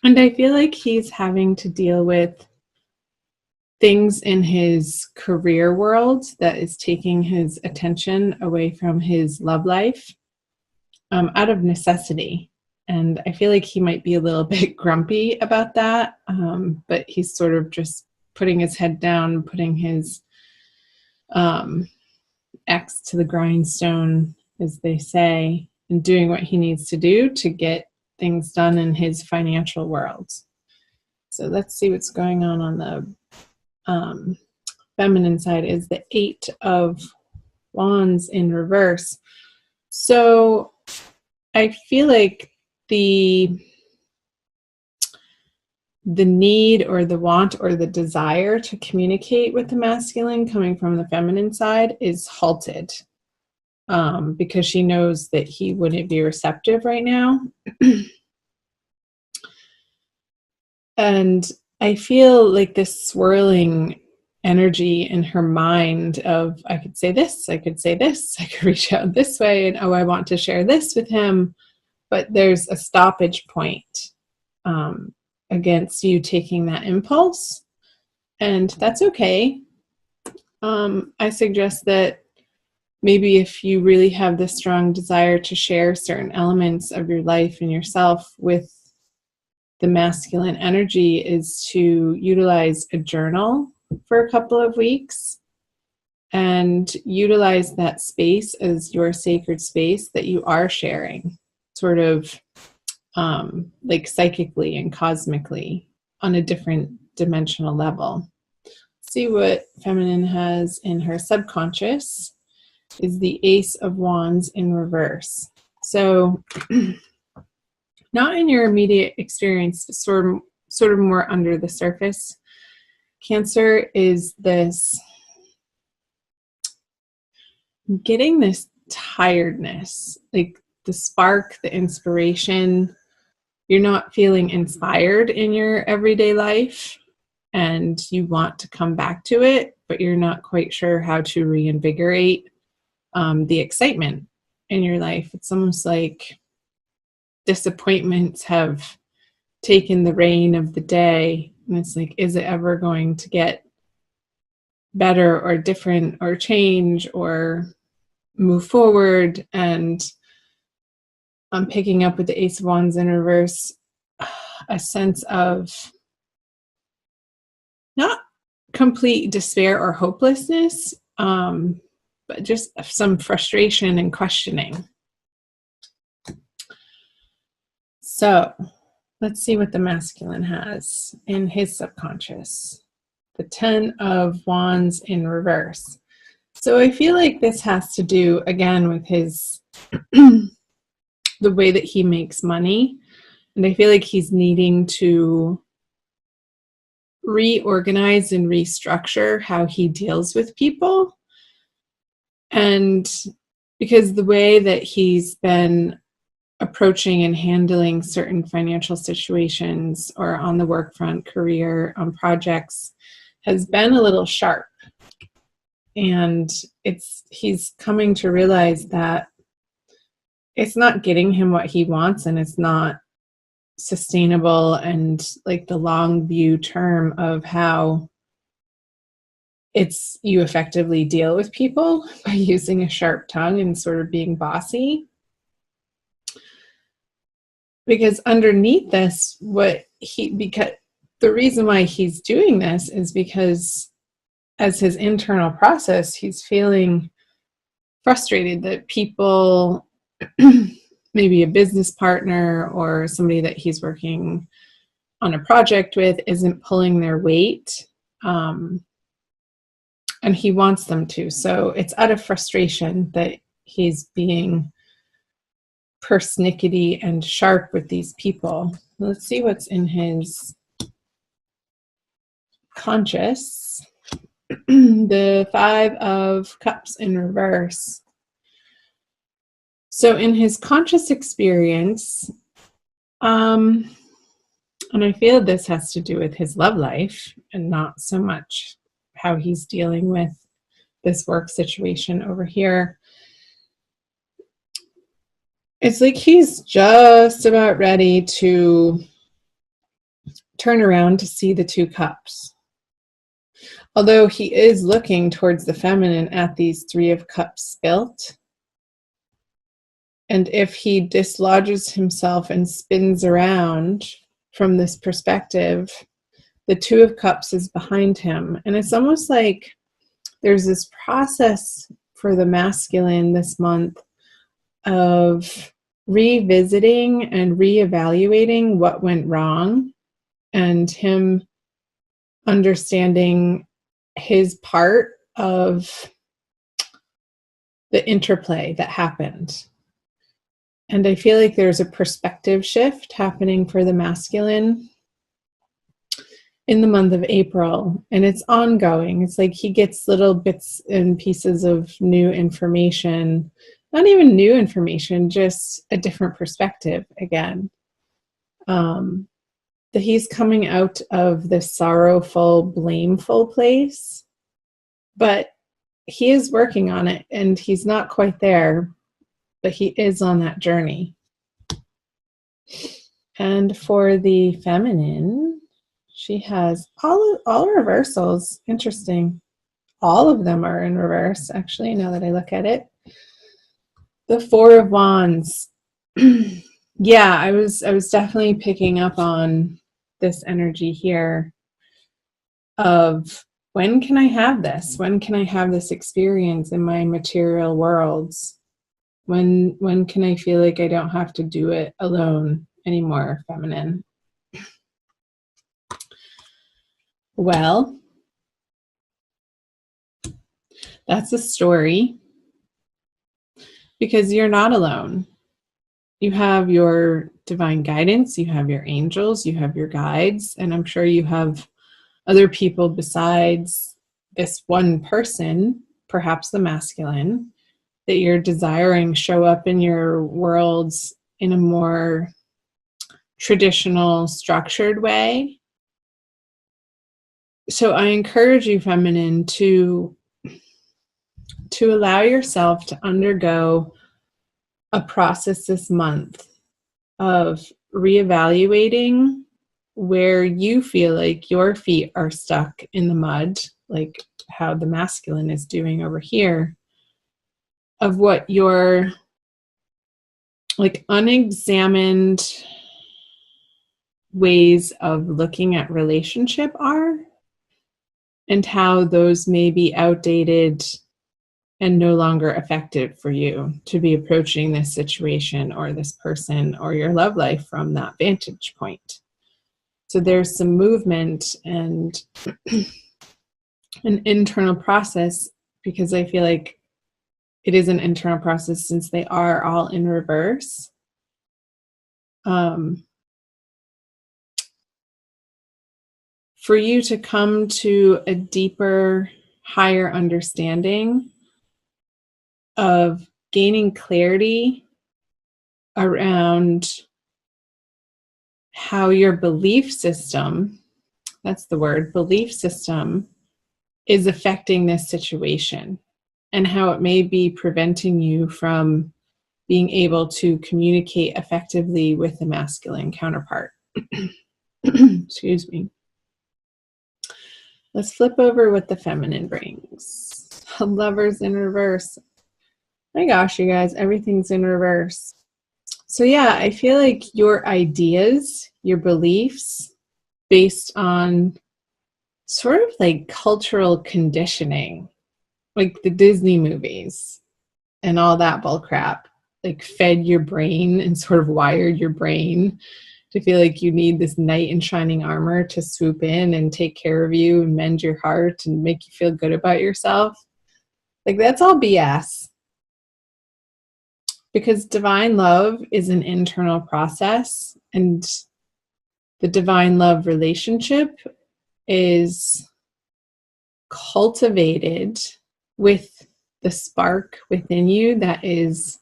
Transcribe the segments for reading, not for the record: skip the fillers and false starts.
And I feel like he's having to deal with things in his career world that is taking his attention away from his love life, out of necessity. And I feel like he might be a little bit grumpy about that, but he's sort of just putting his head down, putting his um, axe to the grindstone, as they say, and doing what he needs to do to get things done in his financial world. So let's see what's going on the feminine side is the Eight of Wands in reverse. So I feel like the need or the want or the desire to communicate with the masculine coming from the feminine side is halted, because she knows that he wouldn't be receptive right now. And I feel like this swirling energy in her mind of, I could say this, I could say this, I could reach out this way, and oh, I want to share this with him. But there's a stoppage point against you taking that impulse. And that's okay. I suggest that maybe if you really have this strong desire to share certain elements of your life and yourself with the masculine energy, is to utilize a journal for a couple of weeks and utilize that space as your sacred space that you are sharing, sort of like psychically and cosmically on a different dimensional level. See what feminine has in her subconscious is the Ace of Wands in reverse. So not in your immediate experience, but sort of more under the surface. Cancer is this getting this tiredness, like the spark, the inspiration. You're not feeling inspired in your everyday life and you want to come back to it, but you're not quite sure how to reinvigorate the excitement in your life. It's almost like disappointments have taken the reign of the day. And it's like, is it ever going to get better or different or change or move forward? And I'm picking up with the Ace of Wands in reverse a sense of not complete despair or hopelessness, but just some frustration and questioning. So let's see what the masculine has in his subconscious. The Ten of Wands in reverse. So I feel like this has to do, again, with his the way that he makes money. And I feel like he's needing to reorganize and restructure how he deals with people. And because the way that he's been approaching and handling certain financial situations or on the work front, career, on projects, has been a little sharp. And he's coming to realize that it's not getting him what he wants, and it's not sustainable and like the long view term of how you effectively deal with people by using a sharp tongue and sort of being bossy. Because underneath this, because the reason why he's doing this is because as his internal process, he's feeling frustrated that people, maybe a business partner or somebody that he's working on a project with, isn't pulling their weight. And he wants them to. So it's out of frustration that he's being persnickety and sharp with these people. Let's see what's in his conscious. The Five of Cups in reverse. So in his conscious experience, and I feel this has to do with his love life and not so much how he's dealing with this work situation over here. It's like he's just about ready to turn around to see the 2 cups. Although he is looking towards the feminine at these 3 of cups spilt. And if he dislodges himself and spins around from this perspective, the 2 of cups is behind him. And it's almost like there's this process for the masculine this month of revisiting and reevaluating what went wrong, and him understanding his part of the interplay that happened. And I feel like there's a perspective shift happening for the masculine in the month of April, and it's ongoing. It's like he gets little bits and pieces of new information, not even new information, just a different perspective again. That he's coming out of this sorrowful, blameful place, but he is working on it, and he's not quite there, but he is on that journey. And for the feminine, she has all reversals. Interesting. All of them are in reverse, actually, now that I look at it. The 4 of Wands. Yeah, I was definitely picking up on this energy here of, when can I have this? When can I have this experience in my material worlds? When can I feel like I don't have to do it alone anymore, feminine? Well, that's a story, because you're not alone. You have your divine guidance, you have your angels, you have your guides, and I'm sure you have other people besides this one person, perhaps the masculine, that you're desiring show up in your worlds in a more traditional, structured way. So I encourage you, feminine, to allow yourself to undergo a process this month of reevaluating where you feel like your feet are stuck in the mud, like how the masculine is doing over here, of what your like unexamined ways of looking at relationship are, and how those may be outdated and no longer effective for you to be approaching this situation or this person or your love life from that vantage point. So there's some movement and an internal process, because I feel like it is an internal process since they are all in reverse. For you to come to a deeper, higher understanding of gaining clarity around how your belief system, that's the word, belief system, is affecting this situation, and how it may be preventing you from being able to communicate effectively with the masculine counterpart. Excuse me. Let's flip over what the feminine brings. Lovers in reverse. My gosh, you guys, everything's in reverse. So yeah, I feel like your ideas, your beliefs, based on sort of like cultural conditioning, like the Disney movies and all that bullcrap, like fed your brain and sort of wired your brain to feel like you need this knight in shining armor to swoop in and take care of you and mend your heart and make you feel good about yourself. Like, that's all BS. Because divine love is an internal process, and the divine love relationship is cultivated with the spark within you that is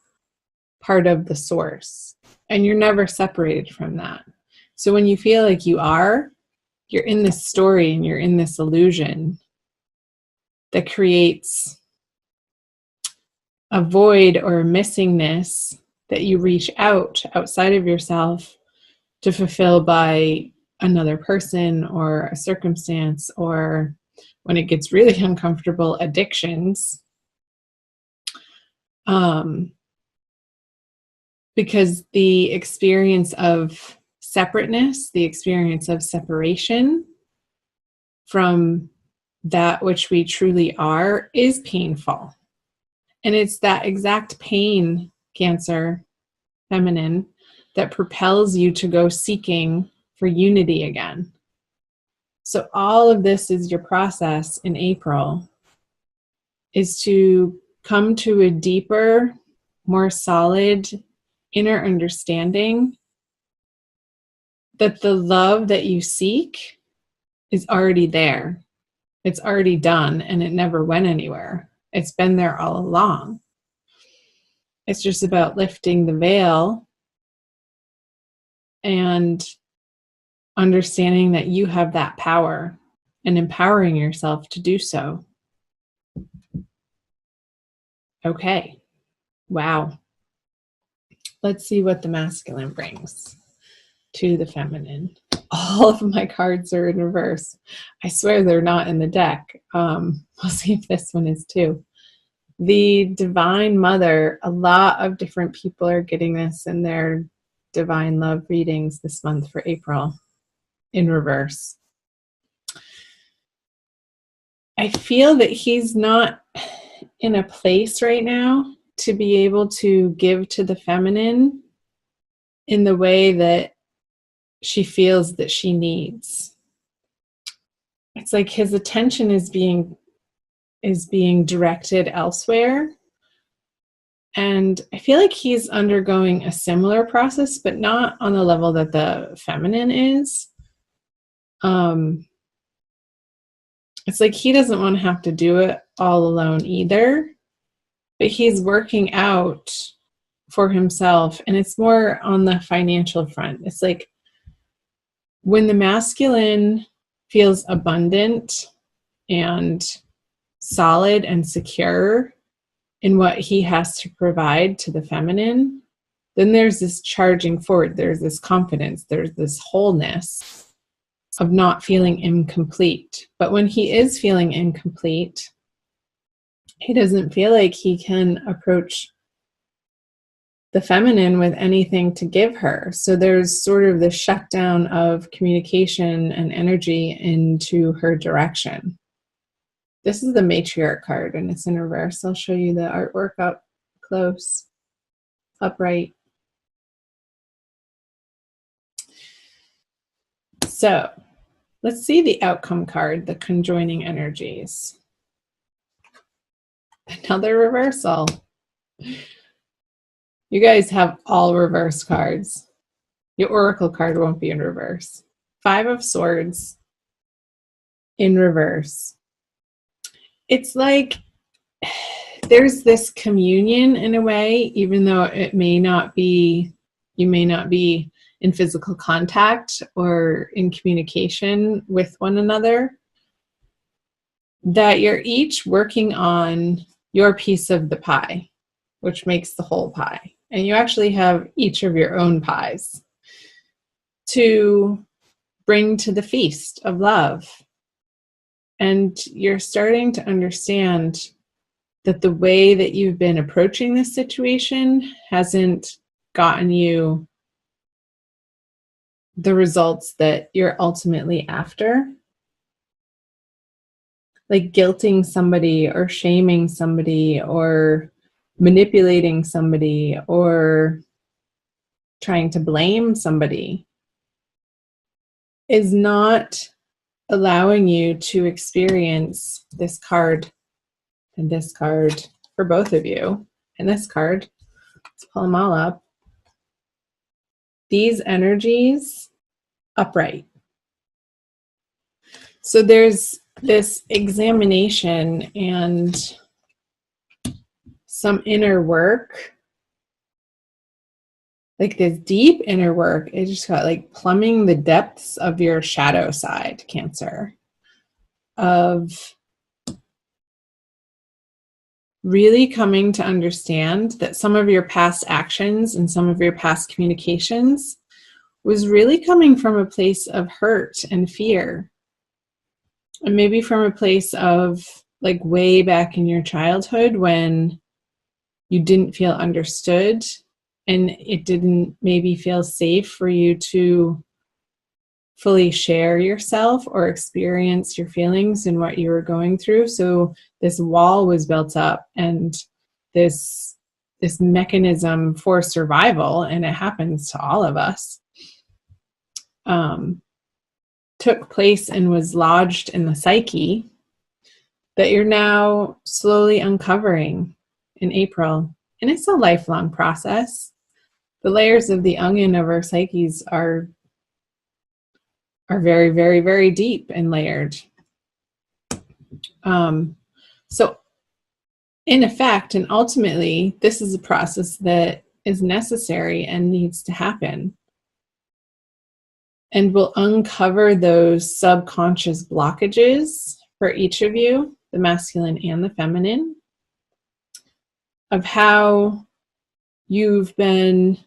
part of the source. And you're never separated from that. So when you feel like you're in this story and you're in this illusion that creates a void or a missingness that you reach outside of yourself to fulfill by another person or a circumstance, or when it gets really uncomfortable, addictions. Because the experience of separateness, the experience of separation from that which we truly are is painful. And it's that exact pain, Cancer, feminine, that propels you to go seeking for unity again. So all of this is your process in April, is to come to a deeper, more solid inner understanding that the love that you seek is already there. It's already done, and it never went anywhere. It's been there all along. It's just about lifting the veil and understanding that you have that power and empowering yourself to do so. Okay. Wow. Let's see what the masculine brings to the feminine. All of my cards are in reverse. I swear they're not in the deck. We'll see if this one is too. The Divine Mother, a lot of different people are getting this in their Divine Love readings this month for April in reverse. I feel that he's not in a place right now to be able to give to the feminine in the way that she feels that she needs. It's like his attention is being directed elsewhere. And I feel like he's undergoing a similar process, but not on the level that the feminine is. It's like he doesn't want to have to do it all alone either, but he's working out for himself. And it's more on the financial front. It's like when the masculine feels abundant and solid and secure in what he has to provide to the feminine, then there's this charging forward, there's this confidence, there's this wholeness of not feeling incomplete. But when he is feeling incomplete, he doesn't feel like he can approach the feminine with anything to give her. So there's sort of this shutdown of communication and energy into her direction. This is the matriarch card, and it's in reverse. I'll show you the artwork up close, upright. So let's see the outcome card, the conjoining energies. Another reversal. You guys have all reverse cards. Your oracle card won't be in reverse. 5 of Swords in reverse. It's like there's this communion in a way, even though it may not be, you may not be in physical contact or in communication with one another, that you're each working on your piece of the pie, which makes the whole pie. And you actually have each of your own pies to bring to the feast of love. And you're starting to understand that the way that you've been approaching this situation hasn't gotten you the results that you're ultimately after. Like guilting somebody or shaming somebody or manipulating somebody or trying to blame somebody is not allowing you to experience this card and this card for both of you. And this card, let's pull them all up. These energies upright. So there's this examination and some inner work, like this deep inner work. It just got like plumbing the depths of your shadow side, Cancer, of really coming to understand that some of your past actions and some of your past communications was really coming from a place of hurt and fear. And maybe from a place of like way back in your childhood when you didn't feel understood and it didn't maybe feel safe for you to fully share yourself or experience your feelings and what you were going through. So this wall was built up, and this mechanism for survival, and it happens to all of us, took place and was lodged in the psyche that you're now slowly uncovering in April. And it's a lifelong process. The layers of the onion of our psyches are very, very, very deep and layered. So in effect, and ultimately, this is a process that is necessary and needs to happen, and will uncover those subconscious blockages for each of you, the masculine and the feminine, of how you've been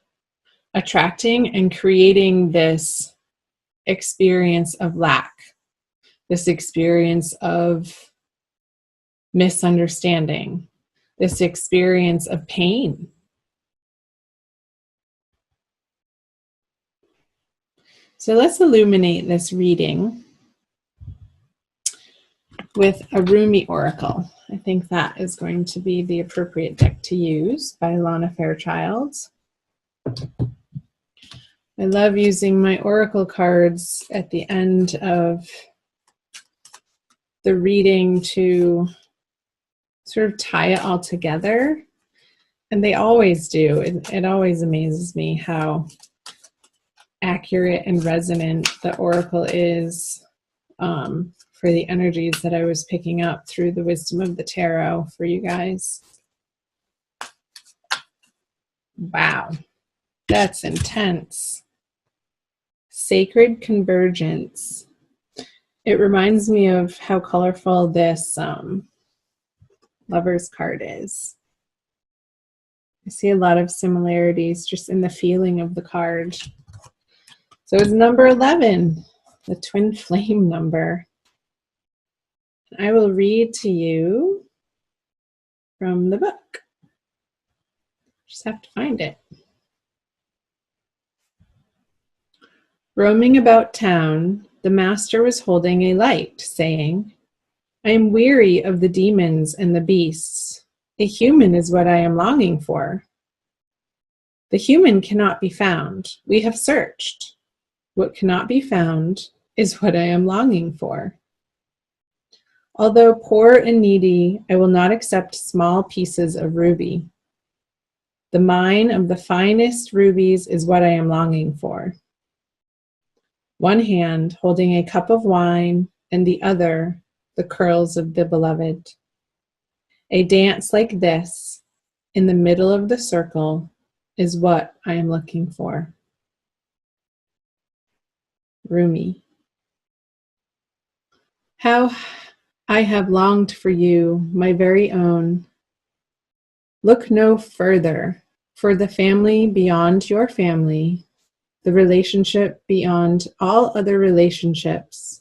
attracting and creating this experience of lack, this experience of misunderstanding, this experience of pain. So let's illuminate this reading with a Rumi oracle. I think that is going to be the appropriate deck to use, by Lana Fairchild. I love using my oracle cards at the end of the reading to sort of tie it all together. And they always do. It always amazes me how accurate and resonant the oracle is for the energies that I was picking up through the wisdom of the tarot for you guys. Wow, that's intense. Sacred convergence. It reminds me of how colorful this Lover's card is. I see a lot of similarities just in the feeling of the card. So it's number 11, the twin flame number. I will read to you from the book. Just have to find it. Roaming about town, the master was holding a light, saying, I am weary of the demons and the beasts. A human is what I am longing for. The human cannot be found. We have searched. What cannot be found is what I am longing for. Although poor and needy, I will not accept small pieces of ruby. The mine of the finest rubies is what I am longing for. One hand holding a cup of wine, and the other the curls of the beloved. A dance like this, in the middle of the circle, is what I am looking for. Rumi. How I have longed for you, my very own. Look no further, for the family beyond your family, the relationship beyond all other relationships,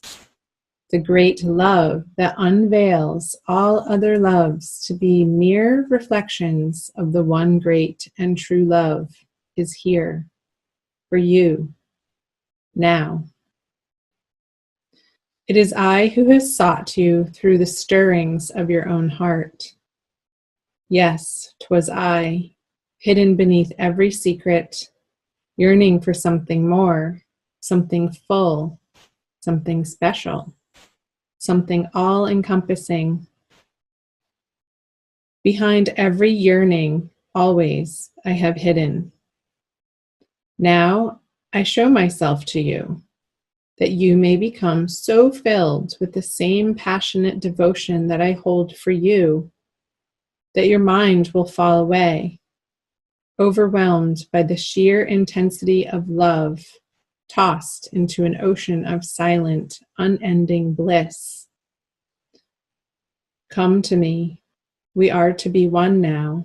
the great love that unveils all other loves to be mere reflections of the one great and true love, is here for you now. It is I who has sought you through the stirrings of your own heart. Yes, 'twas I, hidden beneath every secret, yearning for something more, something full, something special, something all-encompassing. Behind every yearning, always, I have hidden. Now I show myself to you, that you may become so filled with the same passionate devotion that I hold for you, that your mind will fall away, overwhelmed by the sheer intensity of love, tossed into an ocean of silent, unending bliss. Come to me. We are to be one now,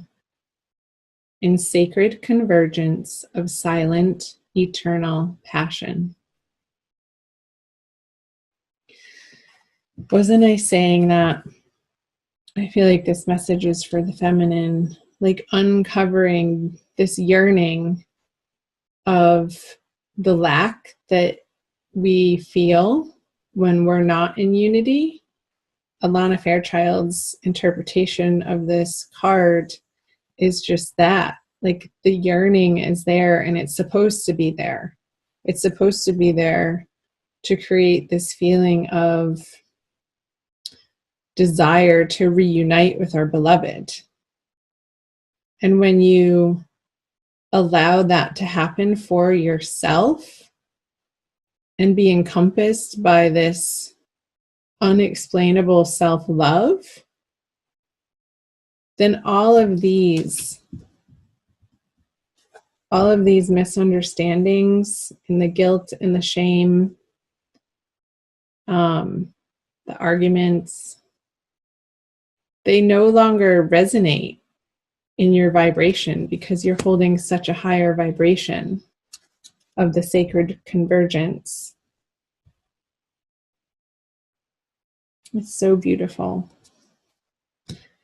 in sacred convergence of silent, eternal passion. Wasn't I saying that I feel like this message is for the feminine, like uncovering this yearning of the lack that we feel when we're not in unity? Alana Fairchild's interpretation of this card is just that. Like the yearning is there and it's supposed to be there. It's supposed to be there to create this feeling of desire to reunite with our beloved. And when you allow that to happen for yourself and be encompassed by this unexplainable self-love, then all of these misunderstandings and the guilt and the shame, the arguments, they no longer resonate in your vibration because you're holding such a higher vibration of the sacred convergence. It's so beautiful.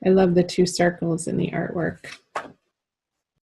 I love the two circles in the artwork.